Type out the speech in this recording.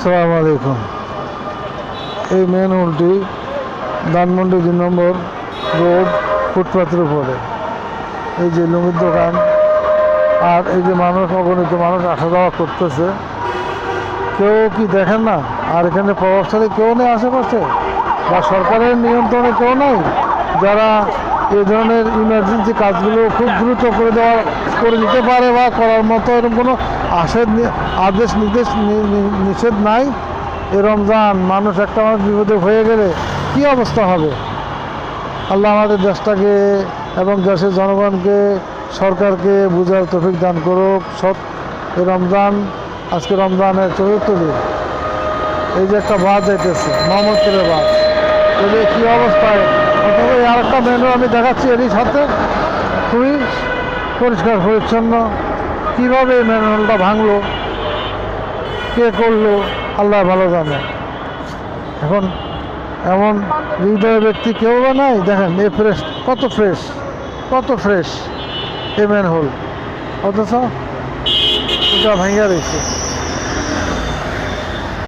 আসসালামু আলাইকুম। এই মেন হোলটি ধানমন্ডি 2 নম্বর রোড ফুটপাথের উপরে। এই যে লুঙ্গির দোকান, আর এই যে মানুষ, অগণিত মানুষ আসা যাওয়া করতেছে। কেউ কি দেখেন না? আর এখানে প্রভাবশালী কেউ নেই আশেপাশে, বা সরকারের নিয়ন্ত্রণে কেউ নেই যারা এই ধরনের ইমার্জেন্সি কাজগুলো খুব দ্রুত করে দিতে পারে, বা করার মতো এরকম কোনো আদেশ নিষেধ নাই। এ রমজান মানুষ একটা মানুষ বিপদে হয়ে গেলে কী অবস্থা হবে? আল্লাহ আমাদের দেশটাকে এবং দেশের জনগণকে, সরকারকে বুঝার তৌফিক দান করুক। এই রমজান, আজকে রমজানের 4th দিন। এই যে একটা বাঁধ যাইতেছে, মোহাম্মদপুরের বাঁধ, এদের কী অবস্থায়। অথবা আর একটা মেনু আমি দেখাচ্ছি এরই সাথে, খুবই পরিষ্কার পরিচ্ছন্ন। কীভাবে এই ম্যানুয়ালটা ভাঙলো, কে করলো, আল্লাহ ভালো জানে। এখন এমন হৃদয় ব্যক্তি কেউ বা নাই। দেখেন এ ফ্রেশ, কত ফ্রেশ এ ম্যানহোল, অথচ এটা ভাঙিয়া রয়েছে।